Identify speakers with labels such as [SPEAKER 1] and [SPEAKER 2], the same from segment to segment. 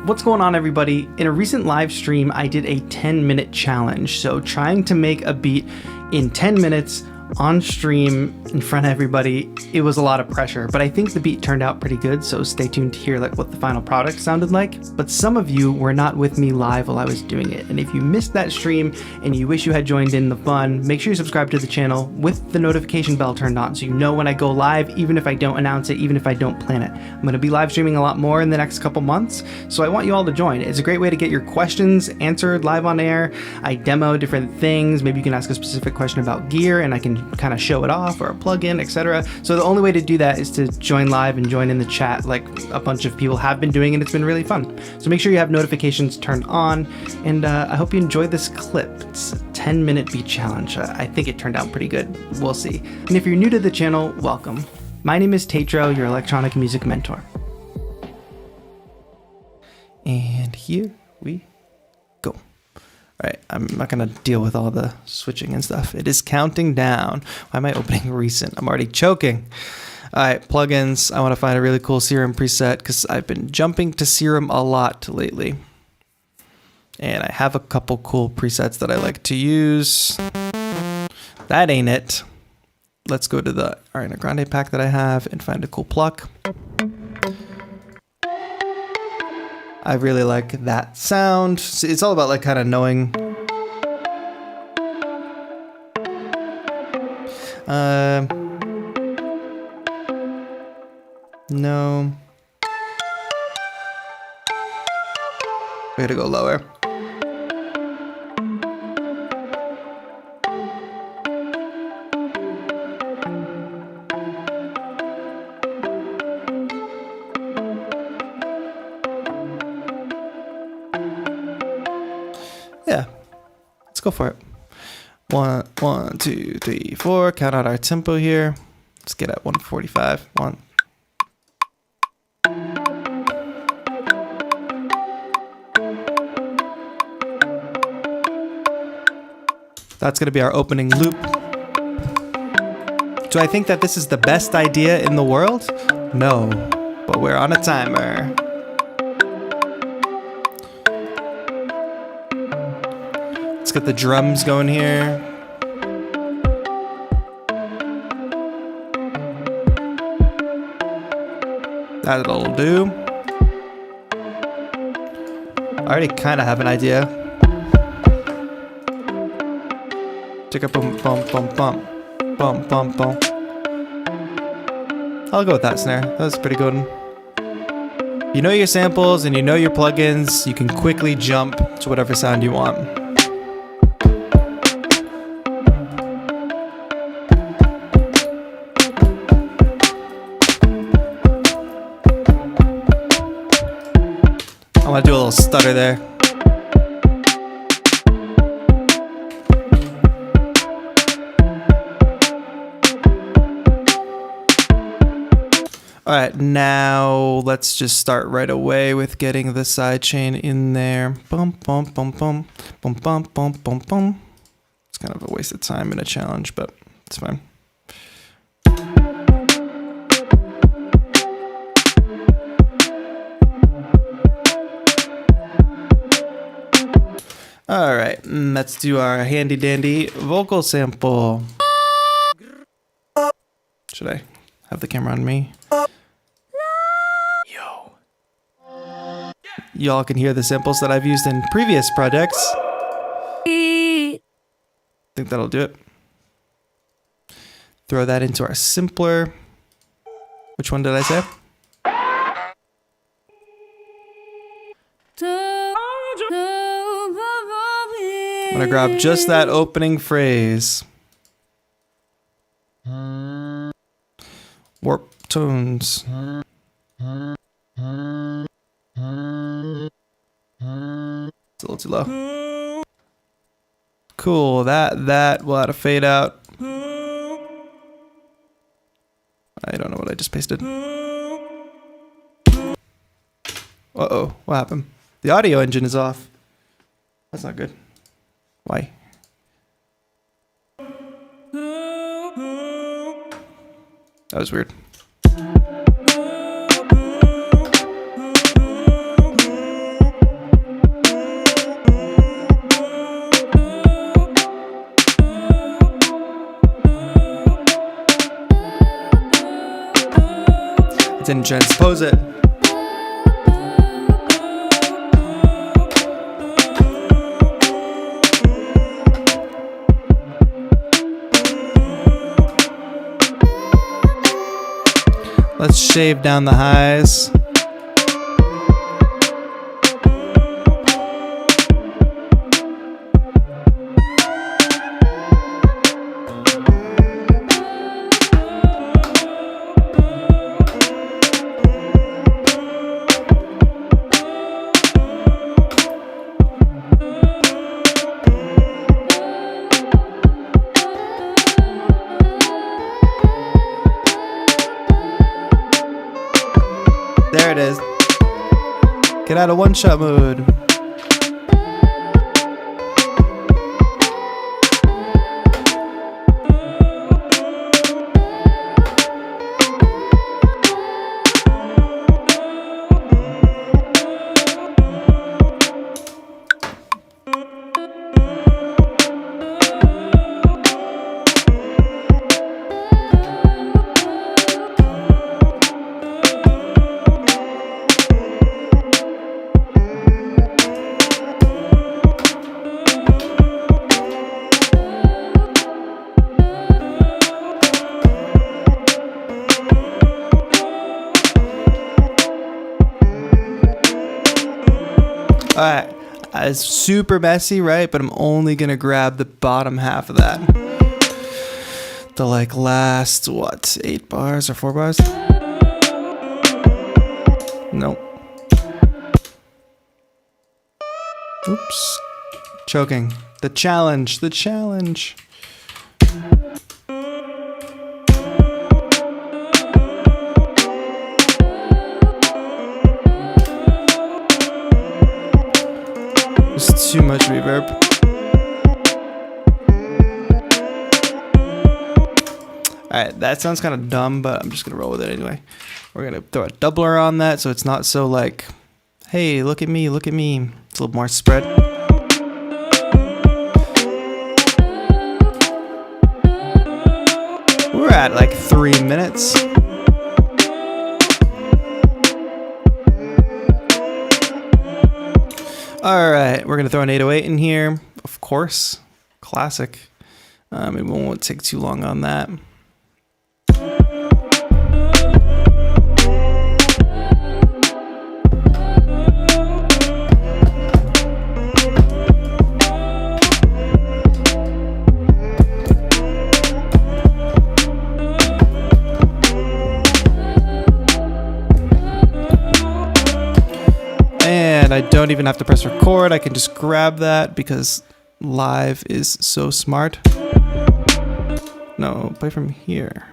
[SPEAKER 1] What's going on, everybody? In a recent live stream, I did a 10-minute challenge. So trying to make a beat in 10 minutes on stream in front of everybody, it was a lot of pressure, but I think the beat turned out pretty good, so stay tuned to hear what the final product sounded like. But some of you were not with me live while I was doing it, and if you missed that stream and you wish you had joined in the fun, make sure you subscribe to the channel with the notification bell turned on so you know when I go live, even if I don't announce it, even if I don't plan it. I'm going to be live streaming a lot more in the next couple months, so I want you all to join. It's a great way to get your questions answered live on air. I demo different things. Maybe you can ask a specific question about gear and I can kind of show it off, or a plugin, etc. So the only way to do that is to join live and join in the chat like a bunch of people have been doing, and it's been really fun. So make sure you have notifications turned on, and I hope you enjoyed this clip. It's a 10-minute beat challenge. I think it turned out pretty good. We'll see. And if you're new to the channel, welcome. My name is TAETRO, your electronic music mentor. And here we go. All right, I'm not gonna deal with all the switching and stuff. It is counting down. Why am I opening recent? I'm already choking. All right, plugins. I wanna find a really cool Serum preset because I've been jumping to Serum a lot lately. And I have a couple cool presets that I like to use. That ain't it. Let's go to the Ariana Grande pack that I have and find a cool pluck. I really like that sound. It's all about like kind of knowing. No. We gotta go lower. Yeah, let's go for it. 1, 1, 2, 3, 4. Count out our tempo here. Let's get at 145. 1. That's going to be our opening loop. Do I think that this is the best idea in the world? No, but we're on a timer. Let's get the drums going here. That'll do. I already kind of have an idea. Tick a bum bum bum bum bum bum bum. I'll go with that snare. That was pretty good. You know your samples and you know your plugins. You can quickly jump to whatever sound you want. I want to do a little stutter there. All right, now let's just start right away with getting the sidechain in there. Bum, bum, bum, bum, bum, bum, bum, bum, bum. It's kind of a waste of time in a challenge, but it's fine. All right, let's do our handy dandy vocal sample. Should I have the camera on me? Yo. Y'all can hear the samples that I've used in previous projects. I think that'll do it. Throw that into our simpler. Which one did I say? I'm gonna grab just that opening phrase. Warp tones. It's a little too low. Cool, that will have to fade out. I don't know what I just pasted. Uh-oh, what happened? The audio engine is off. That's not good. Why? That was weird. Didn't transpose it. Let's shave down the highs. There it is. Get out of one-shot mode. Alright, it's super messy, right? But I'm only gonna grab the bottom half of that. The like last, what, 8 bars or 4 bars? Nope. Oops. Choking. The challenge, the challenge. There's too much reverb. Alright, that sounds kind of dumb, but I'm just gonna roll with it anyway. We're gonna throw a doubler on that so it's not so like, hey, look at me, look at me. It's a little more spread. We're at like 3 minutes. Alright, we're going to throw an 808 in here, of course. Classic. It won't take too long on that. And I don't even have to press record. I can just grab that because live is so smart. No, play from here.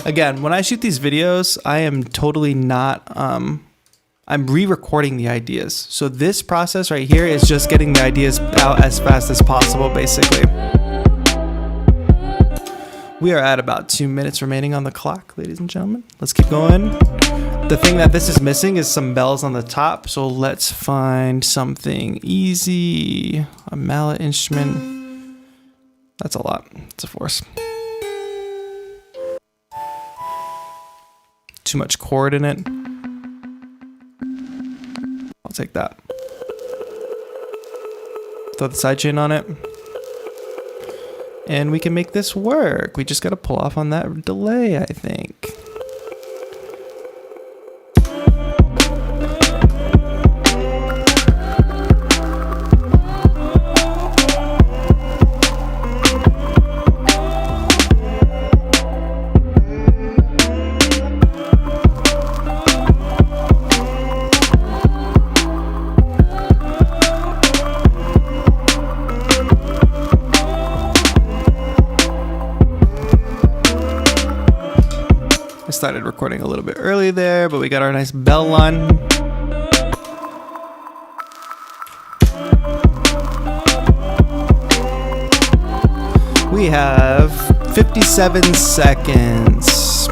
[SPEAKER 1] Again, when I shoot these videos, I am totally not, I'm re-recording the ideas. So this process right here is just getting the ideas out as fast as possible, basically. We are at about 2 minutes remaining on the clock, ladies and gentlemen. Let's keep going. The thing that this is missing is some bells on the top. So let's find something easy. A mallet instrument. That's a lot. It's a force. Too much chord in it. I'll take that. Throw the sidechain on it. And we can make this work. We just got to pull off on that delay, I think. Started recording a little bit early there, but we got our nice bell line. We have 57 seconds.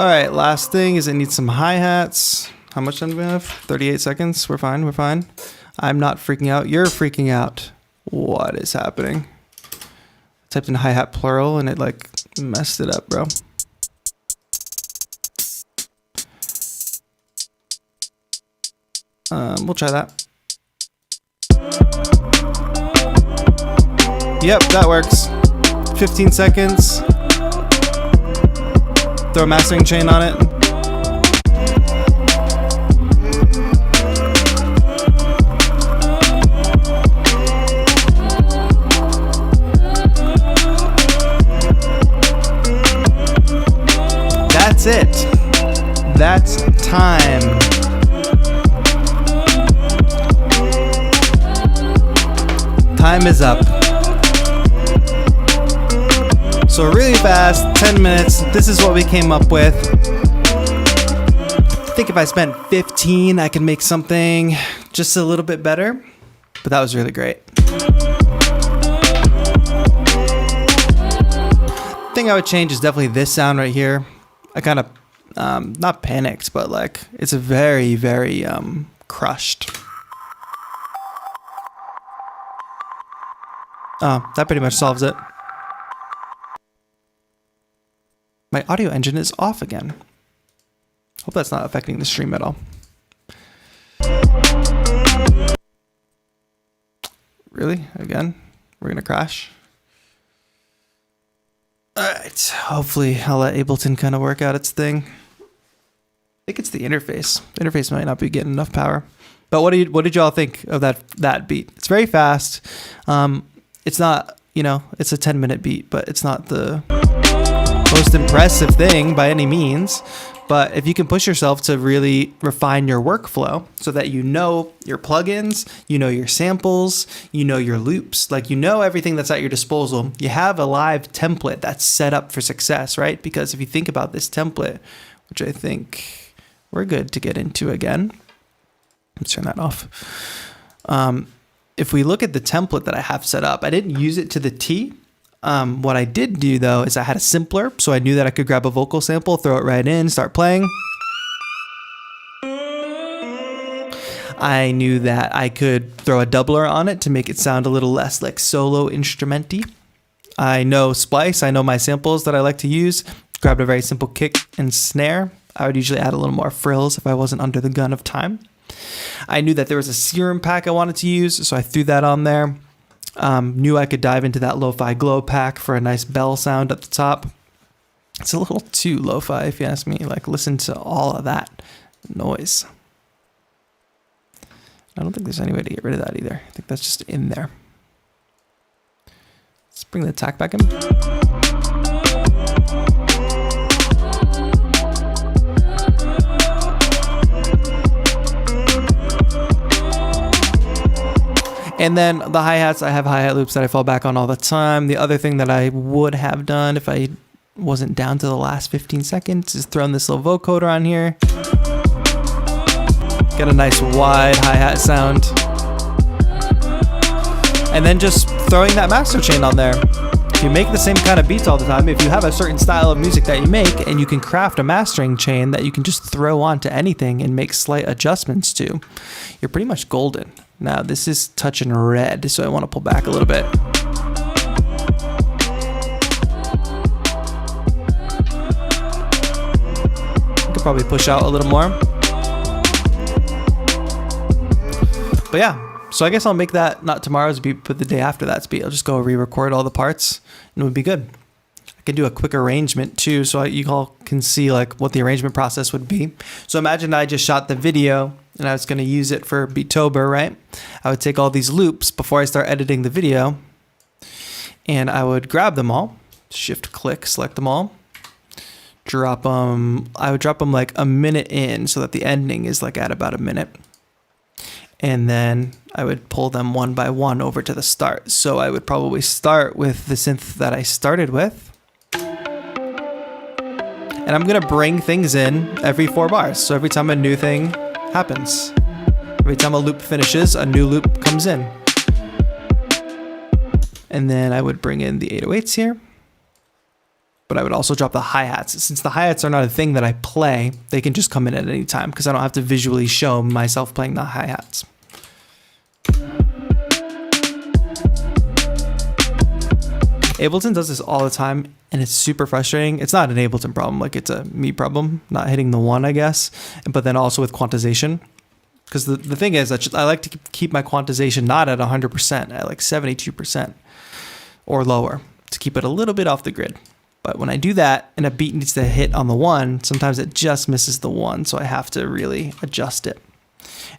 [SPEAKER 1] All right, last thing is it needs some hi-hats. How much time do we have? 38 seconds. We're fine. We're fine. I'm not freaking out. You're freaking out. What is happening? I typed in hi-hat plural and it like messed it up, bro. We'll try that. Yep, that works. 15 seconds. Throw a mastering chain on it. That's it. That's time. Time is up. So really fast, 10 minutes. This is what we came up with. I think if I spent 15, I could make something just a little bit better. But that was really great. The thing I would change is definitely this sound right here. I kind of, not panicked, but like, it's a very, very crushed. Oh, that pretty much solves it. My audio engine is off again. Hope that's not affecting the stream at all. Really? Again? We're gonna crash? Alright, hopefully I'll let Ableton kind of work out its thing. I think it's the interface. The interface might not be getting enough power. But what did y'all think of that beat? It's very fast. It's not, you know, it's a 10-minute beat, but it's not the most impressive thing by any means. But if you can push yourself to really refine your workflow so that you know your plugins, you know your samples, you know your loops, like you know everything that's at your disposal, you have a live template that's set up for success, right? Because if you think about this template, which I think we're good to get into again. Let's turn that off. If we look at the template that I have set up, I didn't use it to the T. What I did do though is I had a simpler, so I knew that I could grab a vocal sample, throw it right in, start playing. I knew that I could throw a doubler on it to make it sound a little less like solo instrumenty. I know splice, I know my samples that I like to use. Grabbed a very simple kick and snare. I would usually add a little more frills if I wasn't under the gun of time. I knew that there was a serum pack I wanted to use, so I threw that on there. Knew I could dive into that lo-fi glow pack for a nice bell sound at the top. It's a little too lo-fi if you ask me. Like, listen to all of that noise. I don't think there's any way to get rid of that either. I think that's just in there. Let's bring the attack back in. And then the hi-hats, I have hi-hat loops that I fall back on all the time. The other thing that I would have done if I wasn't down to the last 15 seconds is thrown this little vocoder on here. Get a nice wide hi-hat sound. And then just throwing that master chain on there. If you make the same kind of beats all the time, if you have a certain style of music that you make and you can craft a mastering chain that you can just throw onto anything and make slight adjustments to, you're pretty much golden. Now this is touching red, so I want to pull back a little bit. I could probably push out a little more. But yeah, so I guess I'll make that not tomorrow's beat, but the day after that's beat. I'll just go re-record all the parts and it would be good. I can do a quick arrangement too, so you all can see like what the arrangement process would be. So imagine I just shot the video and I was going to use it for Beattober, right? I would take all these loops before I start editing the video and I would grab them all, shift click, select them all, drop them. I would drop them like a minute in so that the ending is like at about a minute. And then I would pull them one by one over to the start. So I would probably start with the synth that I started with. And I'm gonna bring things in every 4 bars. So every time a new thing happens, every time a loop finishes, a new loop comes in. And then I would bring in the 808s here. but I would also drop the hi-hats. Since the hi-hats are not a thing that I play, they can just come in at any time because I don't have to visually show myself playing the hi-hats. Ableton does this all the time, and it's super frustrating. It's not an Ableton problem, like it's a me problem, not hitting the one, I guess, but then also with quantization. Because the thing is that I like to keep my quantization not at 100%, at like 72% or lower, to keep it a little bit off the grid. But when I do that and a beat needs to hit on the one, sometimes it just misses the one, so I have to really adjust it.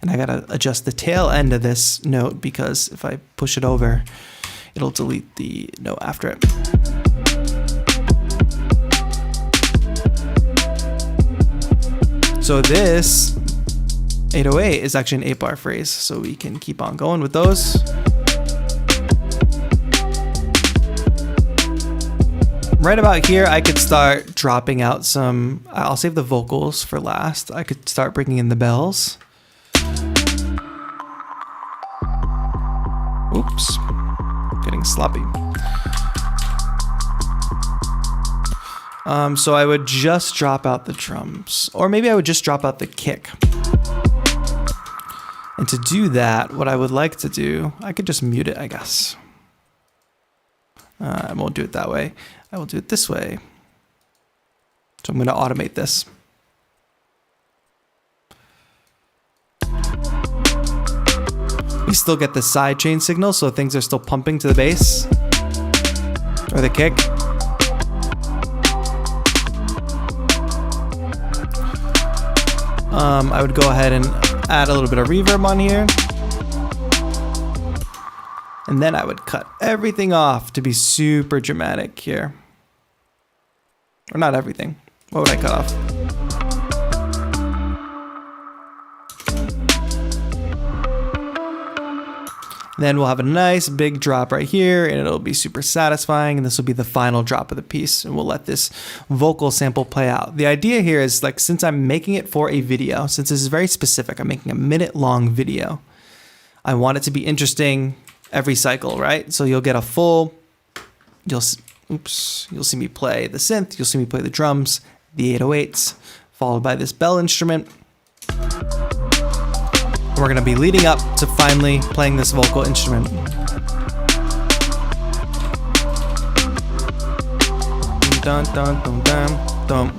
[SPEAKER 1] And I gotta adjust the tail end of this note because if I push it over, it'll delete the note after it. So this 808 is actually an 8-bar phrase, so we can keep on going with those. Right about here, I could start dropping out some, I'll save the vocals for last. I could start bringing in the bells. Oops. Getting sloppy. So I would just drop out the drums, or maybe I would just drop out the kick. And to do that, what I would like to do, I could just mute it, I guess. I won't do it that way. I will do it this way. So I'm going to automate this. We still get the side chain signal, so things are still pumping to the bass or the kick. I would go ahead and add a little bit of reverb on here. And then I would cut everything off to be super dramatic here. Or not everything. What would I cut off? Then we'll have a nice big drop right here, and it'll be super satisfying, and this will be the final drop of the piece, and we'll let this vocal sample play out. The idea here is, like, since I'm making it for a video, since this is very specific, I'm making a minute-long video, I want it to be interesting every cycle, right? So you'll get a full, you'll see me play the synth, you'll see me play the drums, the 808s, followed by this bell instrument. We're going to be leading up to finally playing this vocal instrument. Dun, dun, dun, dun, dun.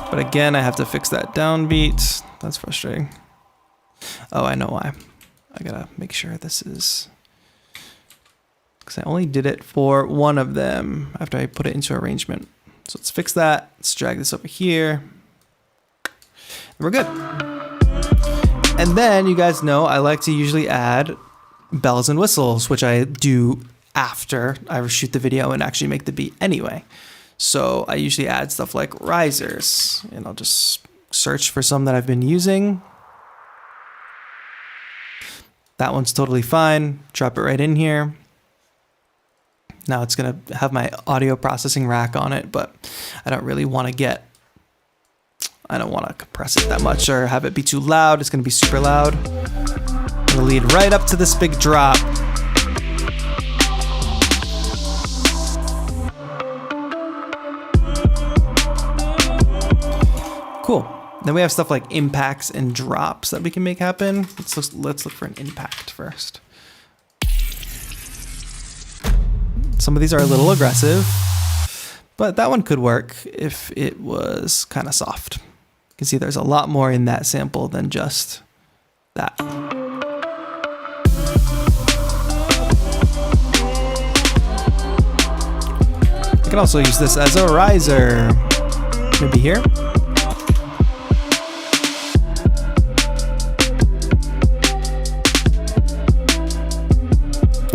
[SPEAKER 1] But again, I have to fix that downbeat. That's frustrating. Oh, I know why. I gotta make sure this is, because I only did it for one of them after I put it into arrangement. So let's fix that. Let's drag this over here. We're good. And then you guys know I like to usually add bells and whistles, which I do after I shoot the video and actually make the beat anyway. So I usually add stuff like risers, and I'll just search for some that I've been using. That one's totally fine. Drop it right in here. Now it's gonna have my audio processing rack on it, but I don't really want to compress it that much or have it be too loud. It's gonna be super loud. I'm gonna lead right up to this big drop. Cool. Then we have stuff like impacts and drops that we can make happen. Let's look for an impact first. Some of these are a little aggressive, but that one could work if it was kind of soft. You can see there's a lot more in that sample than just that. I can also use this as a riser, maybe here.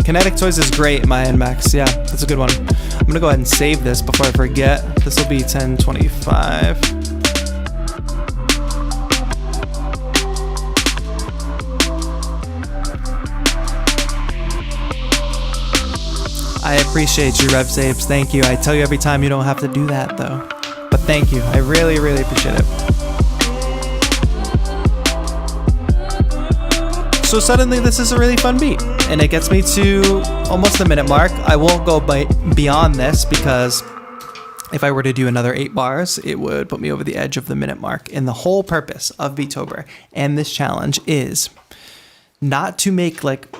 [SPEAKER 1] Kinetic Toys is great, my NMAX. Yeah, that's a good one. I'm gonna go ahead and save this before I forget. This will be 1025. I appreciate you, Rev Saves. Thank you. I tell you every time you don't have to do that though. But thank you. I really, really appreciate it. So suddenly this is a really fun beat, and it gets me to almost the minute mark. I won't go beyond this because if I were to do another 8 bars, it would put me over the edge of the minute mark. And the whole purpose of Beattober and this challenge is not to make like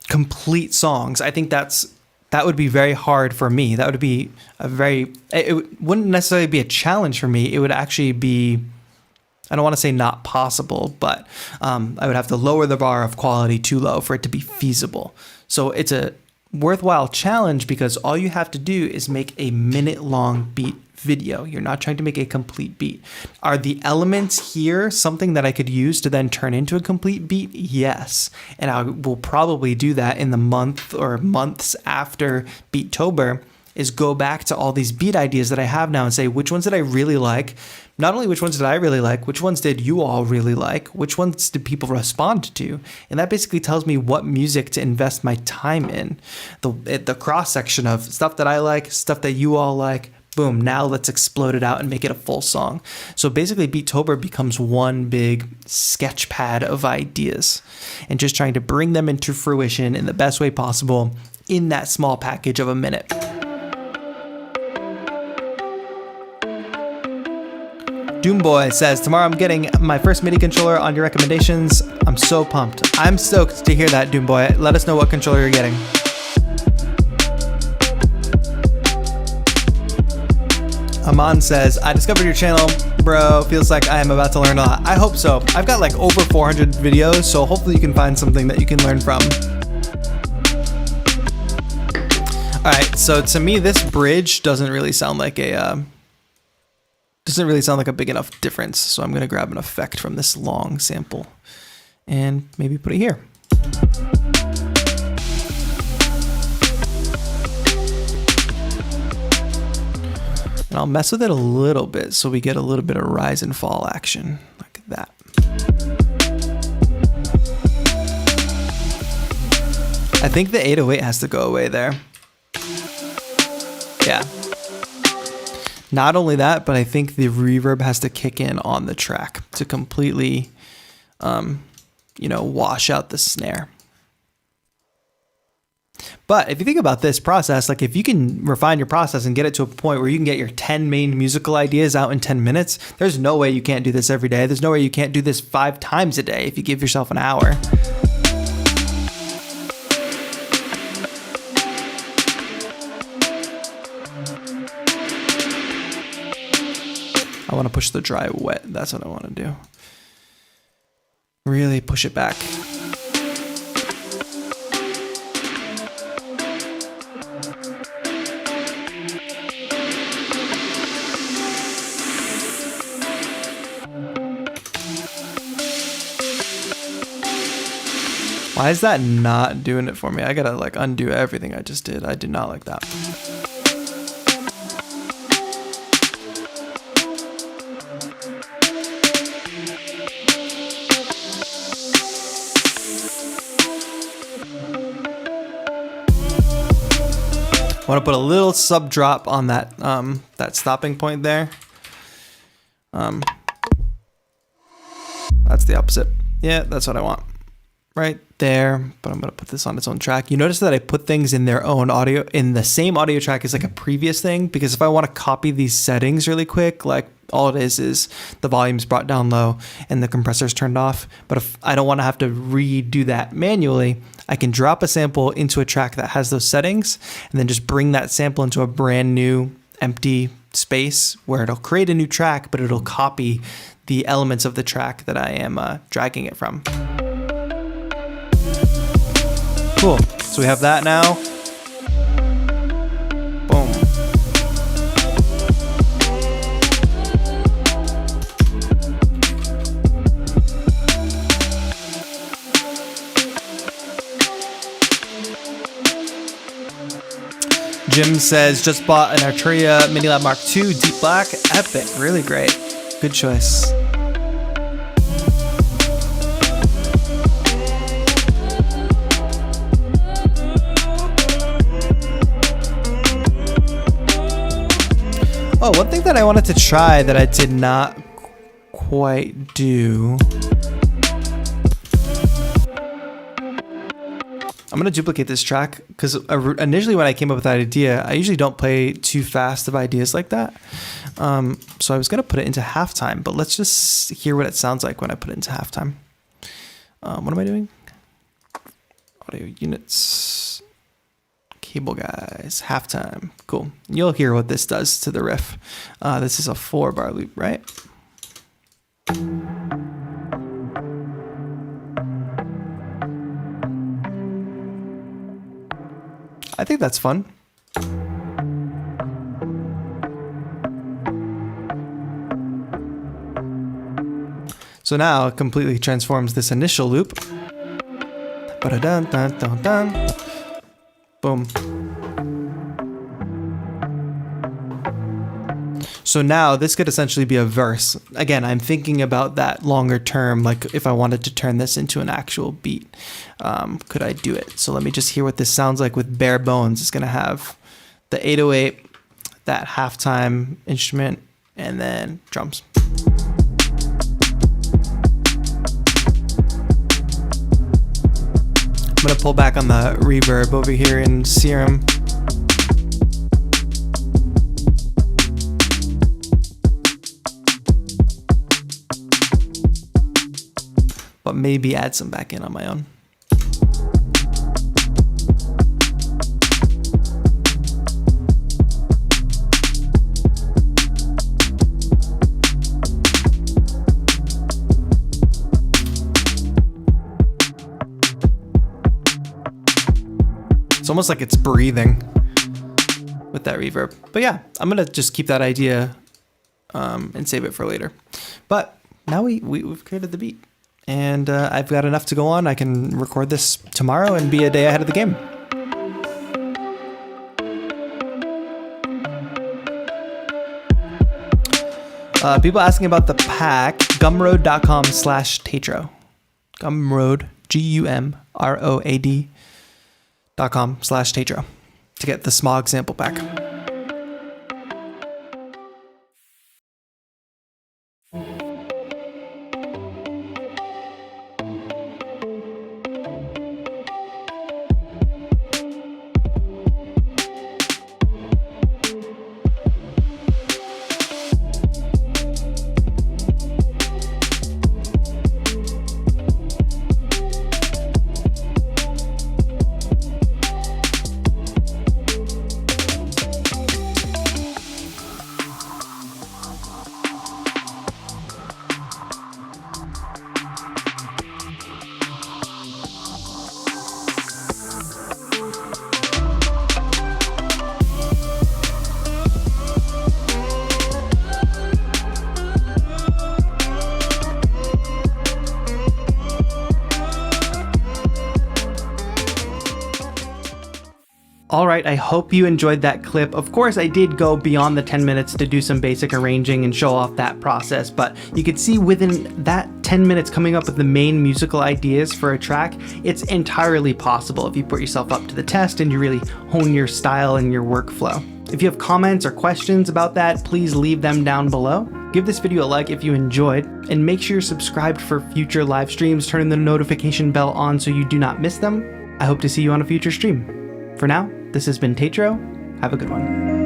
[SPEAKER 1] complete songs. I think that would be very hard for me. That would be it wouldn't necessarily be a challenge for me. It would actually be, I don't want to say not possible, but I would have to lower the bar of quality too low for it to be feasible. So it's a worthwhile challenge because all you have to do is make a minute-long beat video. You're not trying to make a complete beat. Are the elements here something that I could use to then turn into a complete beat? Yes. And I will probably do that in the month or months after Beattober, is go back to all these beat ideas that I have now and say, which ones did I really like? Not only which ones did I really like, which ones did you all really like? Which ones did people respond to? And that basically tells me what music to invest my time in. The cross-section of stuff that I like, stuff that you all like, boom, now let's explode it out and make it a full song. So basically Beattober becomes one big sketch pad of ideas and just trying to bring them into fruition in the best way possible in that small package of a minute. Doomboy says, tomorrow I'm getting my first MIDI controller on your recommendations. I'm so pumped. I'm stoked to hear that, Doomboy. Let us know what controller you're getting. Aman says, I discovered your channel, bro. Feels like I am about to learn a lot. I hope so. I've got like over 400 videos, so hopefully you can find something that you can learn from. All right, so to me, this bridge doesn't really sound like a big enough difference. So I'm gonna grab an effect from this long sample and maybe put it here. And I'll mess with it a little bit so we get a little bit of rise and fall action like that. I think the 808 has to go away there. Yeah. Not only that, but I think the reverb has to kick in on the track to completely, wash out the snare. But if you think about this process, like if you can refine your process and get it to a point where you can get your 10 main musical ideas out in 10 minutes, there's no way you can't do this every day. There's no way you can't do this 5 times a day if you give yourself an hour. I want to push the dry wet. That's what I want to do. Really push it back. Why is that not doing it for me? I gotta like undo everything I just did. I did not like that. I want to put a little sub drop on that that stopping point there. That's the opposite. Yeah, that's what I want. Right there, but I'm going to put this on its own track. You notice that I put things in their own audio, in the same audio track as like a previous thing, because if I want to copy these settings really quick, like all it is the volume's brought down low and the compressor's turned off. But if I don't want to have to redo that manually, I can drop a sample into a track that has those settings and then just bring that sample into a brand new empty space where it'll create a new track, but it'll copy the elements of the track that I am dragging it from. Cool. So we have that now. Boom. Jim says, just bought an Arturia Minilab Mark II Deep Black. Epic. Really great. Good choice. Oh, one thing that I wanted to try that I did not quite do I'm going to duplicate this track because initially when I came up with that idea, I usually don't play too fast of ideas like that. So I was going to put it into halftime, but let's just hear what it sounds like when I put it into halftime. What am I doing? Audio units, cable guys, halftime. Cool. You'll hear what this does to the riff. This is a 4-bar loop, right? I think that's fun. So now it completely transforms this initial loop. Ba-da-dun-dun-dun-dun. Boom. So now this could essentially be a verse. Again, I'm thinking about that longer term, like if I wanted to turn this into an actual beat, could I do it? So let me just hear what this sounds like with bare bones. It's gonna have the 808, that halftime instrument, and then drums. I'm gonna pull back on the reverb over here in Serum. But maybe add some back in on my own. It's almost like it's breathing with that reverb. But yeah, I'm gonna just keep that idea and save it for later. But now we've created the beat. And I've got enough to go on. I can record this tomorrow and be a day ahead of the game. People asking about the pack, gumroad.com/TAETRO. Gumroad, GUMROAD.com/TAETRO to get the smog sample pack. Alright, I hope you enjoyed that clip. Of course, I did go beyond the 10 minutes to do some basic arranging and show off that process, but you could see within that 10 minutes coming up with the main musical ideas for a track, it's entirely possible if you put yourself up to the test and you really hone your style and your workflow. If you have comments or questions about that, please leave them down below. Give this video a like if you enjoyed, and make sure you're subscribed for future live streams, turning the notification bell on so you do not miss them. I hope to see you on a future stream. For now, this has been TAETRO. Have a good one.